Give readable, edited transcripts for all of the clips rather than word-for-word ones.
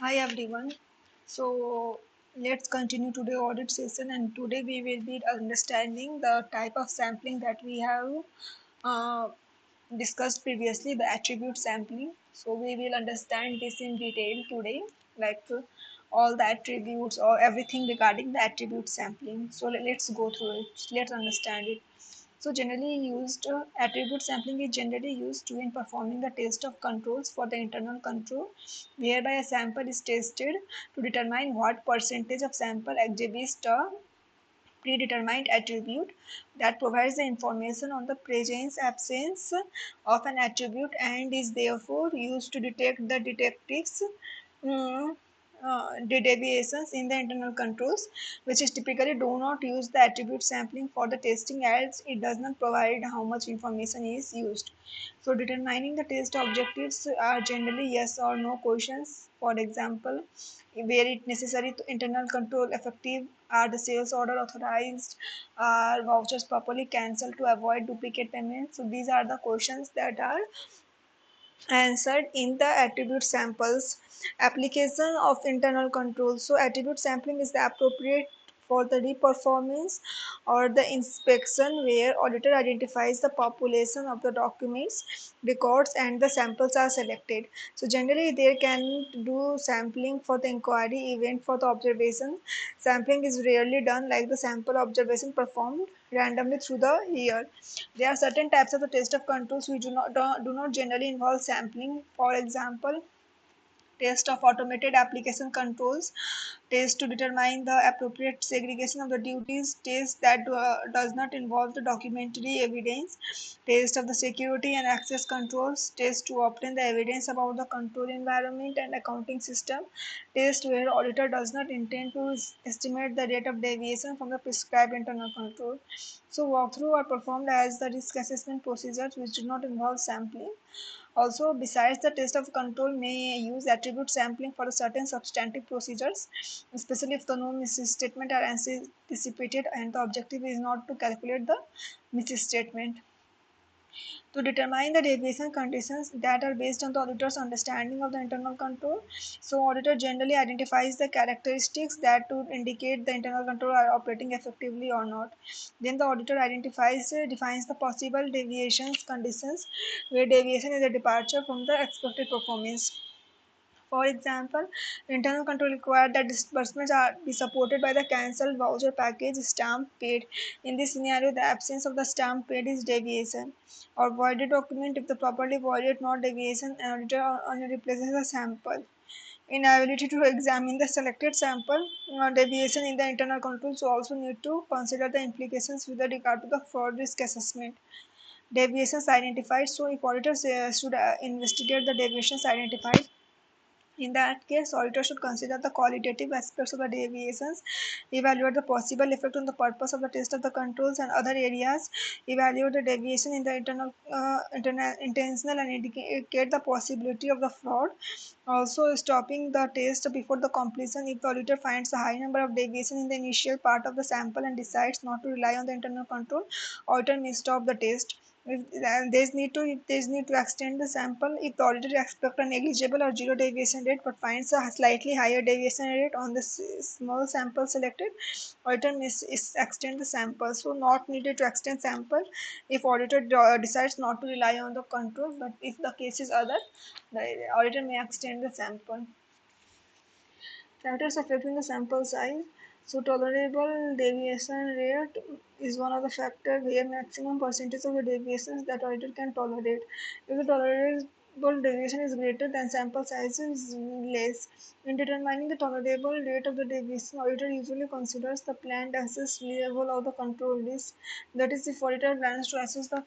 Hi everyone. So let's continue today audit session, and today we will be understanding the type of sampling that we have uh, discussed previously, the attribute sampling. So we will understand this in detail today, like all the attributes or everything regarding the attribute sampling. So let's go through it. Let's understand it. So generally used attribute sampling is generally used when performing the test of controls for the internal control, whereby a sample is tested to determine what percentage of sample exhibits the predetermined attribute that provides the information on the presence absence of an attribute and is therefore used to detect the detectives mm, the deviations in the internal controls, which is typically do not use the attribute sampling for the testing as it does not provide how much information is used. So determining the test objectives are generally yes or no questions. For example, where it necessary to internal control effective, are the sales order authorized, are vouchers properly cancelled to avoid duplicate payments. So these are the questions that are answered in the attribute samples. Application of internal control. So attribute sampling is the appropriate for the reperformance or the inspection where auditor identifies the population of the documents, records and the samples are selected. So generally they can do sampling for the inquiry event for the observation. Sampling is rarely done like the sample observation performed randomly through the year. There are certain types of the test of controls which do not generally involve sampling. For example, test of automated application controls, test to determine the appropriate segregation of the duties, test that does not involve the documentary evidence, test of the security and access controls, test to obtain the evidence about the control environment and accounting system, test where auditor does not intend to estimate the rate of deviation from the prescribed internal control. So walkthrough are performed as the risk assessment procedures which do not involve sampling. Also, besides the test of control may use attribute sampling for certain substantive procedures, especially if the no misstatement are anticipated and the objective is not to calculate the misstatement. To determine the deviation conditions that are based on the auditor's understanding of the internal control. So auditor generally identifies the characteristics that would indicate the internal control are operating effectively or not. Then the auditor defines the possible deviations conditions where deviation is a departure from the expected performance. For example, internal control required that disbursements are be supported by the cancelled voucher package stamp paid. In this scenario, the absence of the stamp paid is deviation. Or voided document if the properly voided not deviation and auditor only replaces the sample. Inability to examine the selected sample deviation in the internal controls also need to consider the implications with regard to the fraud risk assessment. Deviations identified. So if auditors should investigate the deviations identified, in that case, auditor should consider the qualitative aspects of the deviations, evaluate the possible effect on the purpose of the test of the controls and other areas, evaluate the deviation in the intentional and indicate the possibility of the fraud. Also, stopping the test before the completion if the auditor finds a high number of deviation in the initial part of the sample and decides not to rely on the internal control, auditor may stop the test. If there's need to extend the sample if the auditor expects a negligible or zero deviation rate but finds a slightly higher deviation rate on the small sample selected, auditor may extend the sample. So not needed to extend sample if auditor decides not to rely on the control, but if the case is other, the auditor may extend the sample. Factors affecting the sample size. So tolerable deviation rate is one of the factors where maximum percentage of the deviations that auditor can tolerate. If the tolerable deviation is greater than sample size is less. In determining the tolerable rate of the deviation, auditor usually considers the planned access level of the control risk. That is, if auditor plans to assess the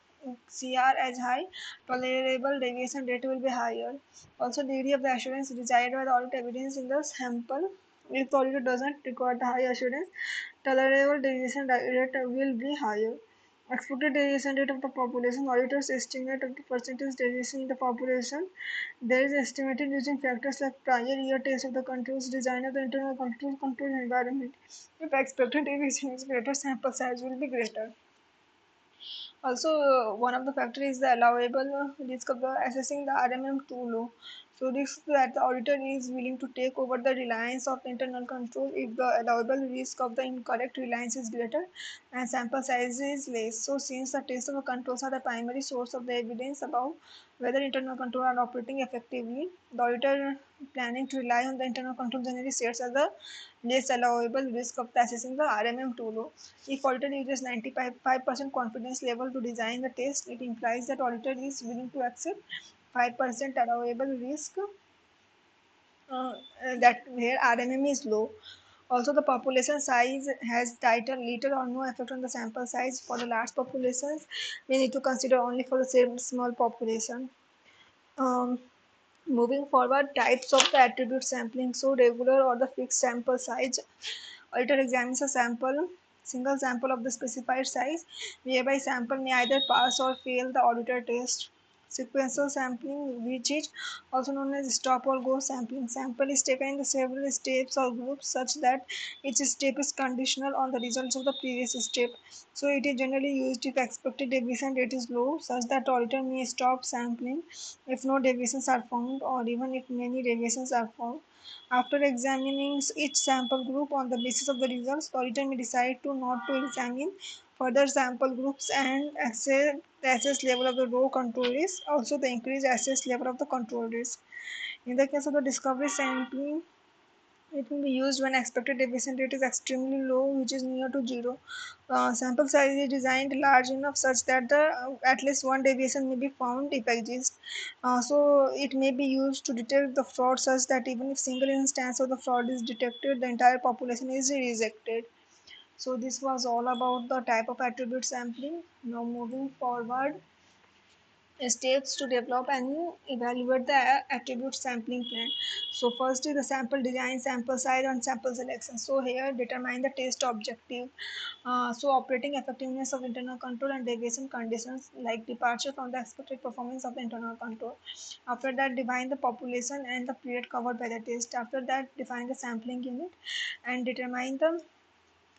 CR as high, tolerable deviation rate will be higher. Also, degree of the assurance desired by the audit evidence in the sample. If the auditor doesn't require the high assurance, tolerable deviation rate will be higher. Expected deviation rate of the population. Auditors estimate of the percentage deviation in the population. There is estimated using factors like prior year test of the controls, design of the internal control environment. If expected deviation is greater, sample size will be greater. Also, one of the factors is the allowable risk of the assessing the RMM too low. So this that the auditor is willing to take over the reliance of internal control if the allowable risk of the incorrect reliance is greater and sample size is less. So since the test of the controls are the primary source of the evidence about whether internal control are operating effectively, the auditor planning to rely on the internal control generally sets as the less allowable risk of assessing the RMM too low. If auditor uses 95% confidence level to design the test, it implies that auditor is willing to accept 5% allowable risk uh, that where RMM is low. Also, the population size has little or no effect on the sample size. For the large populations, we need to consider only for the same small population. Um, Moving forward, types of the attribute sampling. So, regular or the fixed sample size. Auditor examines a single sample of the specified size, whereby sample may either pass or fail the auditor test. Sequential sampling, which is also known as stop or go sampling. Sample is taken in the several steps or groups such that each step is conditional on the results of the previous step. So it is generally used if expected deviation rate is low, such that auditor may stop sampling if no deviations are found or even if many deviations are found. After examining each sample group on the basis of the results, the auditor may decide to not to examine further sample groups and assess the assess level of the row control risk, also the increased assess level of the control risk. In the case of the discovery sampling, it will be used when expected deviation rate is extremely low, which is near to zero. Sample size is designed large enough such that at least one deviation may be found if exists. So it may be used to detect the fraud such that even if single instance of the fraud is detected, the entire population is rejected. So this was all about the type of attribute sampling. Now moving forward, steps to develop and evaluate the attribute sampling plan. So first is the sample design, sample size and sample selection. So here determine the test objective. So operating effectiveness of internal control and deviation conditions like departure from the expected performance of the internal control. After that define the population and the period covered by the test. After that define the sampling unit and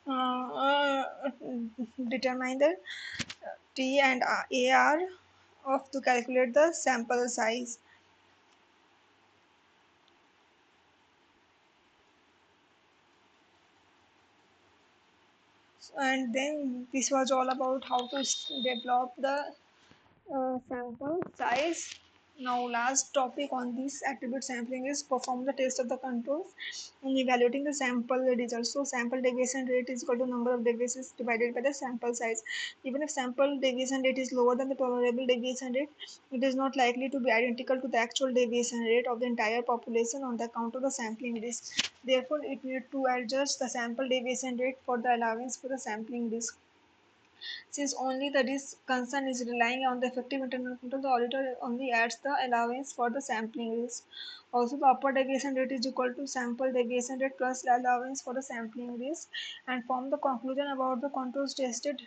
uh, uh, determine the T and AR of to calculate the sample size. And then this was all about how to develop the sample size. Now last topic on this attribute sampling is perform the test of the controls and evaluating the sample results. So sample deviation rate is equal to number of deviations divided by the sample size. Even if sample deviation rate is lower than the tolerable deviation rate, it is not likely to be identical to the actual deviation rate of the entire population on the account of the sampling risk. Therefore, it needs to adjust the sample deviation rate for the allowance for the sampling risk. Since only the risk concern is relying on the effective internal control, the auditor only adds the allowance for the sampling risk. Also, the upper deviation rate is equal to sample deviation rate plus allowance for the sampling risk and form the conclusion about the controls tested.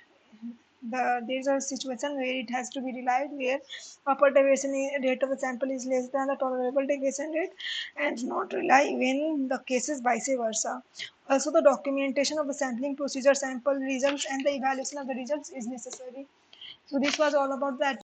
There is a situation where it has to be relied where upper deviation rate of the sample is less than the tolerable deviation rate and not rely when the case is vice versa. Also, the documentation of the sampling procedure, sample results, and the evaluation of the results is necessary. So, this was all about that.